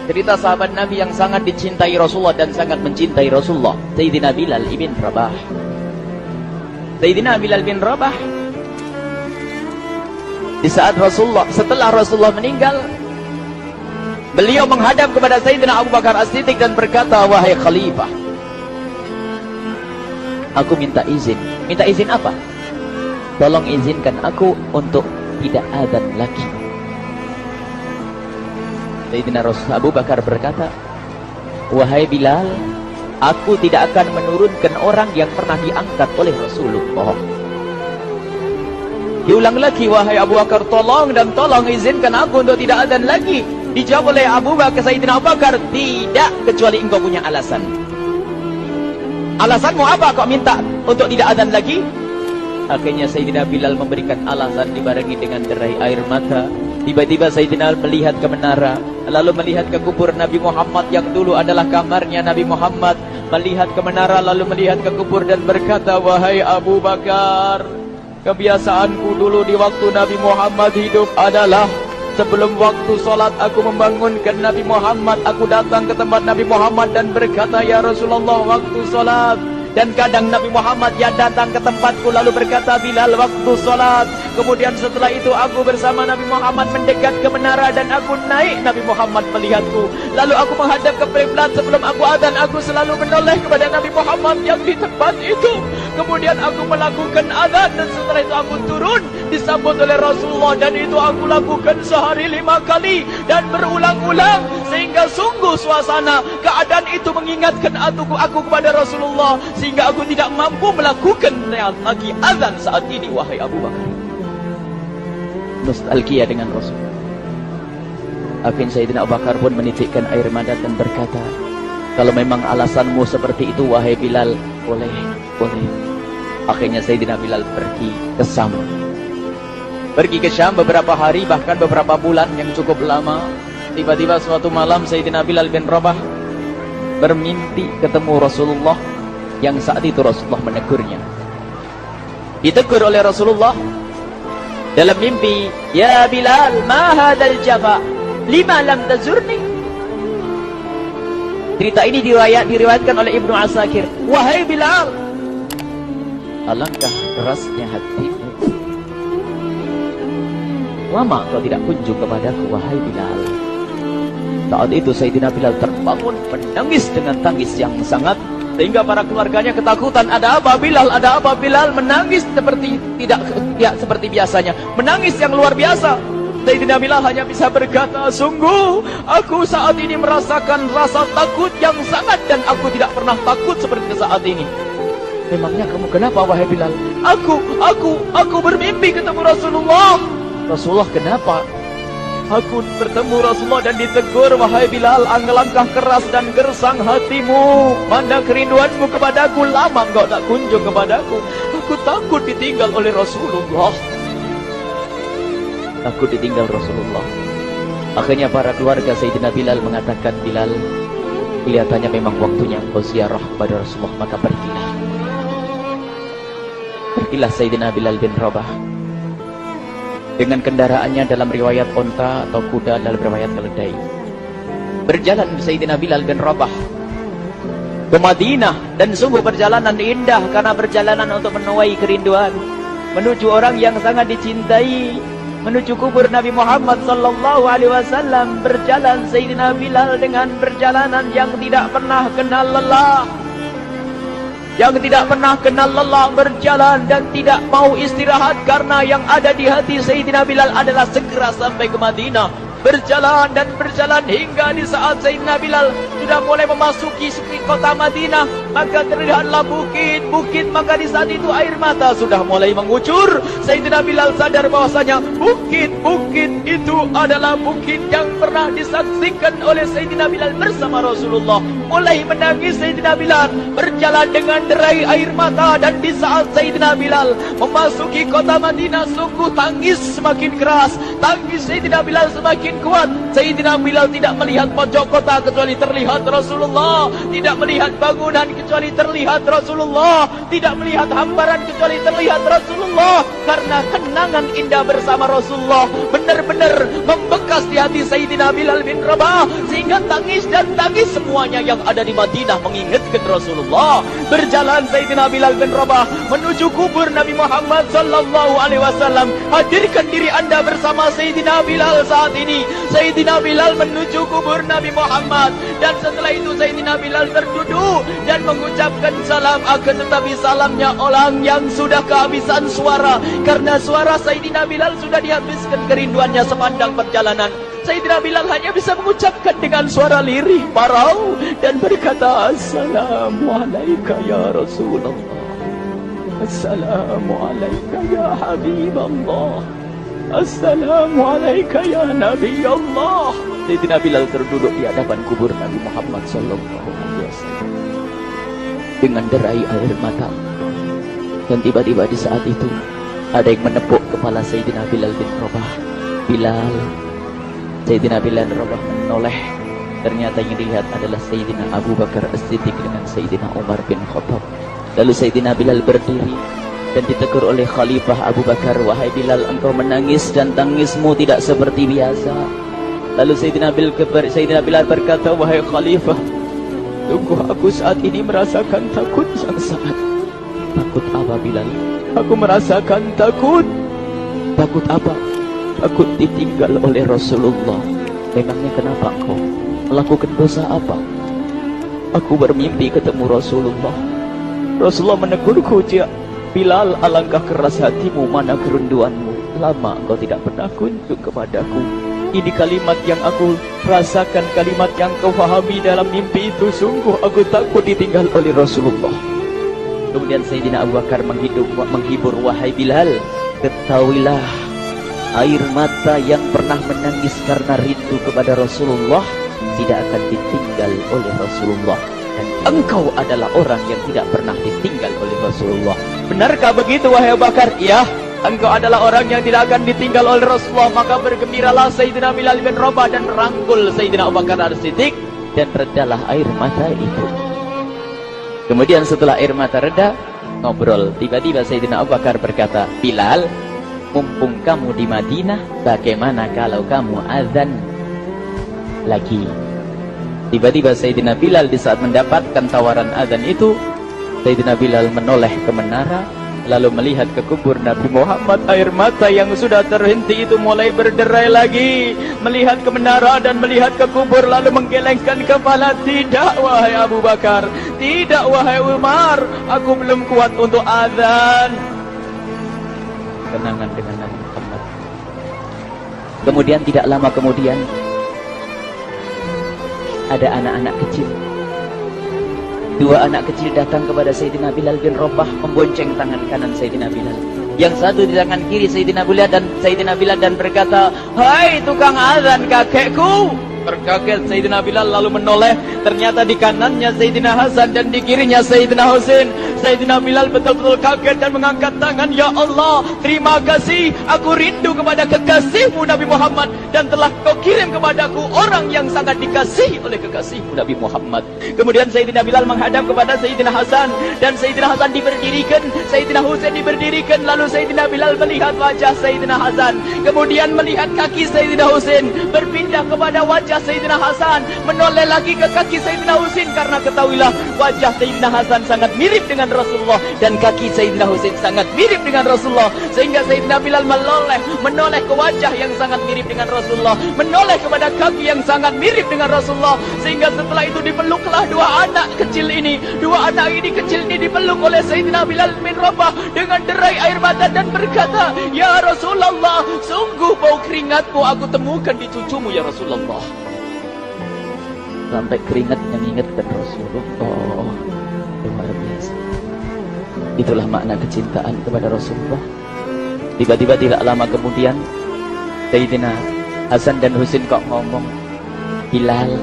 Cerita sahabat Nabi yang sangat dicintai Rasulullah dan sangat mencintai Rasulullah, Sayyidina Bilal ibn Rabah. Sayyidina Bilal bin Rabah, di saat setelah Rasulullah meninggal, beliau menghadap kepada Sayyidina Abu Bakar As-Siddiq dan berkata, wahai khalifah, aku minta izin. Minta izin apa? Tolong izinkan aku untuk tidak adzan lagi. Sayyidina Abu Bakar berkata, wahai Bilal, aku tidak akan menurunkan orang yang pernah diangkat oleh Rasulullah. Diulang lagi, wahai Abu Bakar, tolong dan tolong izinkan aku untuk tidak adzan lagi. Dijawab oleh Abu Bakar, Sayyidina Abu Bakar, tidak, kecuali engkau punya alasan. Alasanmu apa kau minta untuk tidak adzan lagi? Akhirnya Sayyidina Bilal memberikan alasan dibarengi dengan derai air mata. Tiba-tiba Sayyidina melihat ke menara, lalu melihat ke kubur Nabi Muhammad yang dulu adalah kamarnya Nabi Muhammad. Melihat ke menara, lalu melihat ke kubur dan berkata, wahai Abu Bakar, kebiasaanku dulu di waktu Nabi Muhammad hidup adalah sebelum waktu sholat aku membangunkan Nabi Muhammad. Aku datang ke tempat Nabi Muhammad dan berkata, ya Rasulullah, waktu sholat. Dan kadang Nabi Muhammad ya datang ke tempatku lalu berkata, Bilal, waktu sholat. Kemudian setelah itu aku bersama Nabi Muhammad mendekat ke menara dan aku naik. Nabi Muhammad melihatku. Lalu aku menghadap ke kiblat. Sebelum aku adzan, aku selalu menoleh kepada Nabi Muhammad yang di tempat itu. Kemudian aku melakukan adzan dan setelah itu aku turun disambut oleh Rasulullah, dan itu aku lakukan sehari 5 kali dan berulang-ulang sehingga sungguh suasana keadaan itu mengingatkan aku kepada Rasulullah, sehingga aku tidak mampu melakukan lagi azan saat ini, wahai Abu Bakar. Nostalgia dengan Rasul. Akhirnya Sayyidina Abu Bakar pun menitikkan air mata dan berkata, kalau memang alasanmu seperti itu, wahai Bilal, boleh. Akhirnya Sayyidina Bilal pergi ke Syam. Pergi ke Syam beberapa hari, bahkan beberapa bulan yang cukup lama. Tiba-tiba suatu malam Sayyidina Bilal bin Rabah bermimpi ketemu Rasulullah, yang saat itu Rasulullah menegurnya. Ditegur oleh Rasulullah dalam mimpi, ya Bilal, ma hadzal jafa, lima lam tazurni. Cerita ini diriwayatkan oleh Ibnu Asakir. Wahai Bilal, alangkah kerasnya hatimu, lama kau tidak kunjung kepadaku, wahai Bilal. Saat itu Sayyidina Bilal terbangun menangis dengan tangis yang sangat, sehingga para keluarganya ketakutan. Ada apa Bilal? Ada apa Bilal? Menangis seperti tidak seperti biasanya, menangis yang luar biasa. Sayyidina Bilal hanya bisa berkata, sungguh aku saat ini merasakan rasa takut yang sangat, dan aku tidak pernah takut seperti saat ini. Memangnya kamu kenapa, wahai Bilal? Aku bermimpi ketemu Rasulullah. Rasulullah, kenapa? Aku bertemu Rasulullah dan ditegur, wahai Bilal, alangkah keras dan gersang hatimu. Mana kerinduanmu kepadaku, lama engkau tak kunjung kepadaku. Aku takut ditinggal oleh Rasulullah. Takut ditinggal Rasulullah. Akhirnya para keluarga Sayyidina Bilal mengatakan, Bilal, kelihatannya memang waktunya engkau ziarah kepada Rasulullah, maka pergilah. Pergilah Sayyidina Bilal bin Rabah dengan kendaraannya, dalam riwayat onta atau kuda, dalam riwayat keledai. Berjalan Sayyidina Bilal bin Rabah ke Madinah, dan sungguh perjalanan indah karena perjalanan untuk menuai kerinduan, menuju orang yang sangat dicintai, menuju kubur Nabi Muhammad sallallahu alaihi wasallam. Berjalan Sayyidina Bilal dengan perjalanan yang tidak pernah kenal lelah, berjalan dan tidak mau istirahat, karena yang ada di hati Sayyidina Bilal adalah segera sampai ke Madinah. Berjalan dan berjalan hingga di saat Sayyidina Bilal sudah mulai memasuki kota Madinah, maka terlihatlah bukit, maka di saat itu air mata sudah mulai mengucur. Sayyidina Bilal sadar bahwasanya bukit-bukit itu adalah bukit yang pernah disaksikan oleh Sayyidina Bilal bersama Rasulullah. Mulai menangis Sayyidina Bilal, berjalan dengan derai air mata, dan di saat Sayyidina Bilal memasuki kota Madinah, sungguh tangis semakin keras, tangis Sayyidina Bilal semakin semakin kuat. Sayyidina Bilal tidak melihat pojok kota kecuali terlihat Rasulullah, tidak melihat bangunan kecuali terlihat Rasulullah, tidak melihat hamparan kecuali terlihat Rasulullah. Karena kenangan indah bersama Rasulullah benar-benar membekas di hati Sayyidina Bilal bin Rabah, sehingga tangis dan tangis semuanya yang ada di Madinah mengingatkan Rasulullah. Berjalan Sayyidina Bilal bin Rabah menuju kubur Nabi Muhammad sallallahu alaihi wasallam. Hadirkan diri Anda bersama Sayyidina Bilal saat ini. Sayyidina Bilal menuju kubur Nabi Muhammad, dan setelah itu Sayyidina Bilal terduduk dan mengucapkan salam, akan tetapi salamnya orang yang sudah kehabisan suara, karena suara Sayyidina Bilal sudah dihabiskan kerinduannya sepanjang perjalanan. Sayyidina Bilal hanya bisa mengucapkan dengan suara lirih parau dan berkata, Assalamualaikum ya Rasulullah, Assalamualaikum ya Habiballah, Assalamualaikum ya Nabi Allah. Sayyidina Bilal terduduk di hadapan kubur Nabi Muhammad sallallahu alaihi wasallam dengan derai air mata. Dan tiba-tiba di saat itu ada yang menepuk kepala Sayyidina Bilal bin Rabah. Bilal. Sayyidina Bilal bin Rabah menoleh. Ternyata yang dilihat adalah Sayyidina Abu Bakar As-Siddiq dengan Sayyidina Umar bin Khattab. Lalu Sayyidina Bilal berdiri dan ditegur oleh Khalifah Abu Bakar, wahai Bilal, engkau menangis dan tangismu tidak seperti biasa. Lalu Sayyidina Bilal berkata, wahai Khalifah, sungguh aku saat ini merasakan takut yang sangat. Takut apa Bilal? Aku merasakan takut. Takut apa? Takut ditinggal oleh Rasulullah. Memangnya kenapa engkau melakukan dosa apa? Aku bermimpi ketemu Rasulullah. Rasulullah menegurku, Bilal, alangkah keras hatimu, mana kerinduanmu. Lama engkau tidak pernah kunjung kepadaku. Ini kalimat yang aku rasakan, kalimat yang kau fahami dalam mimpi itu. Sungguh aku takut ditinggal oleh Rasulullah. Kemudian Sayyidina Abu Bakar menghibur, wahai Bilal, ketahuilah, air mata yang pernah menangis karena rindu kepada Rasulullah tidak akan ditinggal oleh Rasulullah. Dan engkau adalah orang yang tidak pernah ditinggal oleh Rasulullah. Benarkah begitu wahai Abu Bakar? Ya, engkau adalah orang yang tidak akan ditinggal oleh Rasulullah. Maka bergembiralah Sayyidina Bilal bin Rabah dan merangkul Sayyidina Abu Bakar As-Siddiq, dan redalah air mata itu. Kemudian setelah air mata reda, ngobrol. Tiba-tiba Sayyidina Abu Bakar berkata, Bilal, mumpung kamu di Madinah, bagaimana kalau kamu azan lagi? Tiba-tiba Sayyidina Bilal di saat mendapatkan tawaran azan itu, Sayyidina Bilal menoleh ke menara, lalu melihat ke kubur Nabi Muhammad. Air mata yang sudah terhenti itu mulai berderai lagi. Melihat ke menara dan melihat ke kubur, lalu menggelengkan kepala. Tidak wahai Abu Bakar, tidak wahai Umar, aku belum kuat untuk azan. Kenangan dengan Nabi Muhammad. Kemudian tidak lama kemudian ada anak-anak kecil. Dua anak kecil datang kepada Sayyidina Bilal bin Rabah, membonceng tangan kanan Sayyidina Bilal. Yang satu di tangan kiri Sayyidina Bilal dan berkata, hai tukang azan kakekku. Terkaget Sayyidina Bilal lalu menoleh. Ternyata di kanannya Sayyidina Hasan dan di kirinya Sayyidina Husain. Sayyidina Bilal betul-betul kaget dan mengangkat tangan. Ya Allah, terima kasih. Aku rindu kepada kekasihmu Nabi Muhammad, dan telah kau kirim kepadaku orang yang sangat dikasihi oleh kekasihmu Nabi Muhammad. Kemudian Sayyidina Bilal menghadap kepada Sayyidina Hasan, dan Sayyidina Hasan diberdirikan, Sayyidina Husain diberdirikan. Lalu Sayyidina Bilal melihat wajah Sayyidina Hasan, kemudian melihat kaki Sayyidina Husain, berpindah kepada wajah Sayyidina Hasan, menoleh lagi ke kaki Sayyidina Husain, karena ketahuilah wajah Sayyidina Hasan sangat mirip dengan Rasulullah dan kaki Sayyidina Husain sangat mirip dengan Rasulullah, sehingga Sayyidina Bilal menoleh ke wajah yang sangat mirip dengan Rasulullah, menoleh kepada kaki yang sangat mirip dengan Rasulullah, sehingga setelah itu dipeluklah dua anak kecil ini. Dua anak ini kecil ini dipeluk oleh Sayyidina Bilal bin Rabah dengan derai air mata dan berkata, ya Rasulullah, sungguh bau keringatmu aku temukan di cucumu ya Rasulullah. Sampai keringat mengingatkan Rasulullah. Luar biasa. Itulah makna kecintaan kepada Rasulullah. Tiba-tiba tidak lama kemudian Sayyidina Hasan dan Husain kok ngomong, Bilal,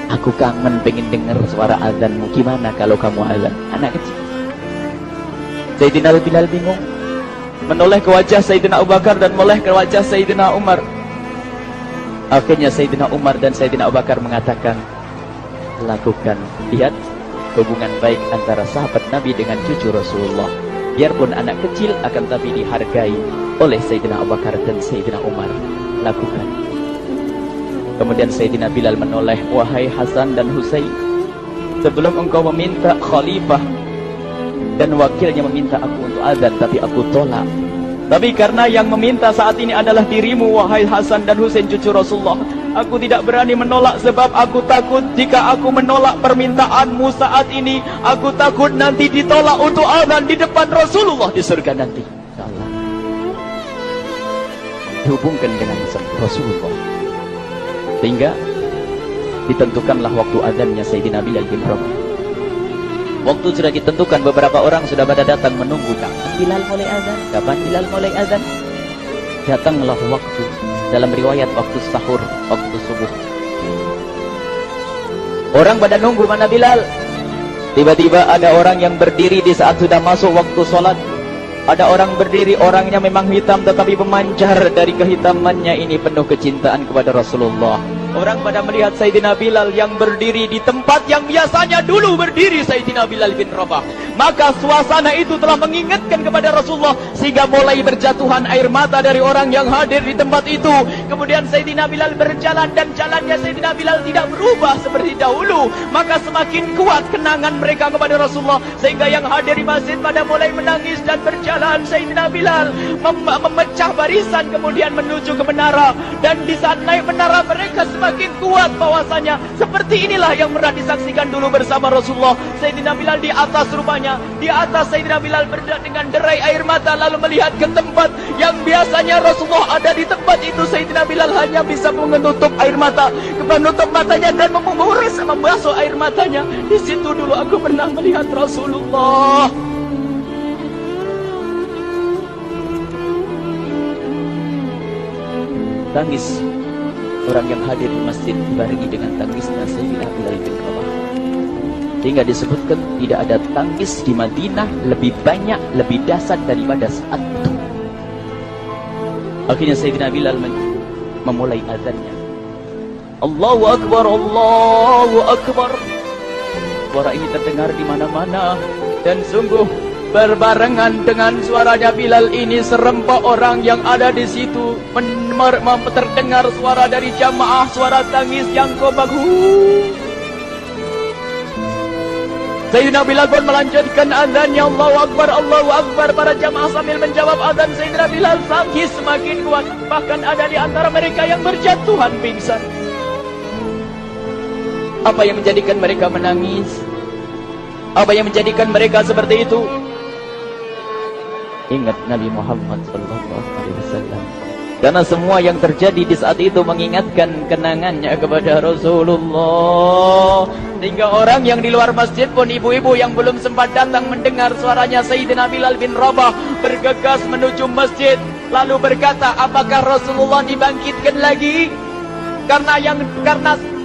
aku kangen pengen dengar suara azanmu. Gimana kalau kamu azan? Anak kecil. Sayyidina Bilal bingung, menoleh ke wajah Sayyidina Abu Bakar dan menoleh ke wajah Sayyidina Umar. Akhirnya Sayyidina Umar dan Sayyidina Abu Bakar mengatakan, lakukan. Lihat hubungan baik antara sahabat Nabi dengan cucu Rasulullah. Biarpun anak kecil akan tapi dihargai oleh Sayyidina Abu Bakar dan Sayyidina Umar. Lakukan. Kemudian Sayyidina Bilal menoleh, wahai Hasan dan Husain, sebelum engkau meminta khalifah dan wakilnya meminta aku untuk azan, tapi aku tolak. Tapi karena yang meminta saat ini adalah dirimu, wahai Hasan dan Husain cucu Rasulullah, aku tidak berani menolak, sebab aku takut jika aku menolak permintaanmu saat ini, aku takut nanti ditolak untuk azan di depan Rasulullah di surga nanti. Allah dihubungkan dengan Rasulullah, sehingga ditentukanlah waktu azannya Sayyidina Bilal bin Rabah. Waktu sudah ditentukan, beberapa orang sudah pada datang menunggu, kapan Bilal mulai azan, kapan Bilal mulai azan. Datanglah waktu, dalam riwayat waktu sahur, waktu subuh. Orang pada nunggu mana Bilal. Tiba-tiba ada orang yang berdiri di saat sudah masuk waktu sholat. Ada orang berdiri, orangnya memang hitam tetapi memancar dari kehitamannya ini penuh kecintaan kepada Rasulullah. Orang pada melihat Sayyidina Bilal yang berdiri di tempat yang biasanya dulu berdiri Sayyidina Bilal bin Rabah. Maka suasana itu telah mengingatkan kepada Rasulullah, sehingga mulai berjatuhan air mata dari orang yang hadir di tempat itu. Kemudian Sayyidina Bilal berjalan, dan jalannya Sayyidina Bilal tidak berubah seperti dahulu. Maka semakin kuat kenangan mereka kepada Rasulullah, sehingga yang hadir di masjid pada mulai menangis dan berjalan. Sayyidina Bilal memecah barisan kemudian menuju ke menara, dan di saat naik menara mereka semakin kuat bahwasanya seperti inilah yang pernah disaksikan dulu bersama Rasulullah. Sayyidina Bilal di atas rumahnya, di atas Sayyidina Bilal berada dengan derai air mata, lalu melihat ke tempat yang biasanya Rasulullah ada di tempat itu. Sayyidina Bilal hanya bisa menutup air mata, menutup matanya dan membasuh air matanya. Di situ dulu aku pernah melihat Rasulullah. Tangis orang yang hadir di masjid dibarengi dengan tangisnya Sayyidina Bilal bin Rabah. Hingga disebutkan tidak ada tangis di Madinah lebih banyak, lebih dahsyat daripada saat itu. Akhirnya Sayyidina Bilal memulai azannya. Allahu Akbar, Allahu Akbar. Suara ini terdengar di mana-mana, dan sungguh berbarengan dengan suaranya Bilal ini serempak orang yang ada di situ terdengar suara dari jamaah, suara tangis yang bagus. Sayyidina Bilal pun melanjutkan azannya, Allahu Akbar, Allahu Akbar. Para jamaah sambil menjawab azan Sayyidina Bilal, tangis semakin kuat. Bahkan ada di antara mereka yang berjatuhan pingsan. Apa yang menjadikan mereka menangis? Apa yang menjadikan mereka seperti itu? Ingat Nabi Muhammad SAW. Karena semua yang terjadi di saat itu mengingatkan kenangannya kepada Rasulullah. Sehingga orang yang di luar masjid pun, ibu-ibu yang belum sempat datang mendengar suaranya Sayyidina Bilal bin Rabah, bergegas menuju masjid, lalu berkata, apakah Rasulullah dibangkitkan lagi? Karena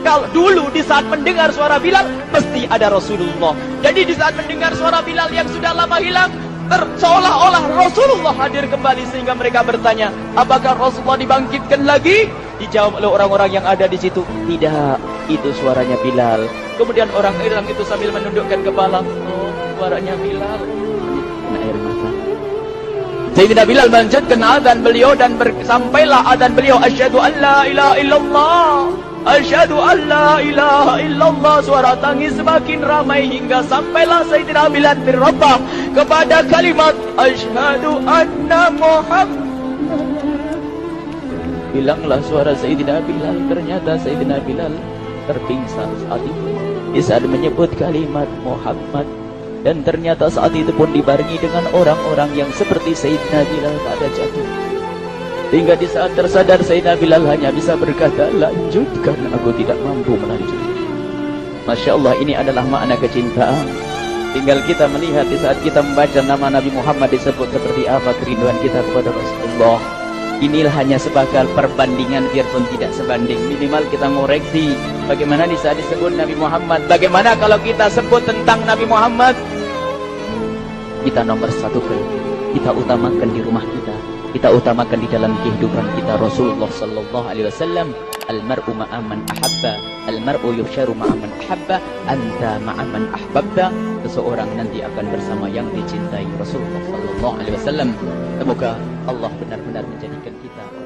kalau dulu di saat mendengar suara Bilal mesti ada Rasulullah. Jadi di saat mendengar suara Bilal yang sudah lama hilang, seolah-olah Rasulullah hadir kembali, sehingga mereka bertanya, apakah Rasulullah dibangkitkan lagi? Dijawab oleh orang-orang yang ada di situ, tidak, itu suaranya Bilal. Kemudian orang itu sambil menundukkan kepala, oh, suaranya Bilal. Kena air mata. Sayyidina Bilal melanjutkan azan beliau, dan sampailah azan beliau, asyhadu an la ilaha illallah, asyhadu an la ilaha illallah. Suara tangis semakin ramai hingga sampailah Sayyidina Bilal bin Rabah kepada kalimat asyhadu anna Muhammad. Bilanglah suara Sayyidina Bilal. Ternyata Sayyidina Bilal terpingsan saat itu di saat menyebut kalimat Muhammad. Dan ternyata saat itu pun dibarengi dengan orang-orang yang seperti Sayyidina Bilal pada jatuh. Hingga di saat tersadar Sayyidina Bilal hanya bisa berkata, lanjutkan, aku tidak mampu melanjutkan. Masya Allah, ini adalah makna kecintaan. Tinggal kita melihat di saat kita membaca nama Nabi Muhammad disebut seperti apa kerinduan kita kepada Rasulullah. Inilah hanya sebagai perbandingan, biarpun tidak sebanding. Minimal kita ngoreksi bagaimana di saat disebut Nabi Muhammad. Bagaimana kalau kita sebut tentang Nabi Muhammad, kita nomor satu, kita utamakan di rumah kita. kita utamakan di dalam kehidupan kita Rasulullah sallallahu alaihi wasallam, almar'u ma'a man ahabba, almar'u yuhsyaru ma'a man ahabba, anta ma'a man ahbabta. Seseorang nanti akan bersama yang dicintai Rasulullah sallallahu alaihi wasallam. Semoga Allah benar-benar menjadikan kita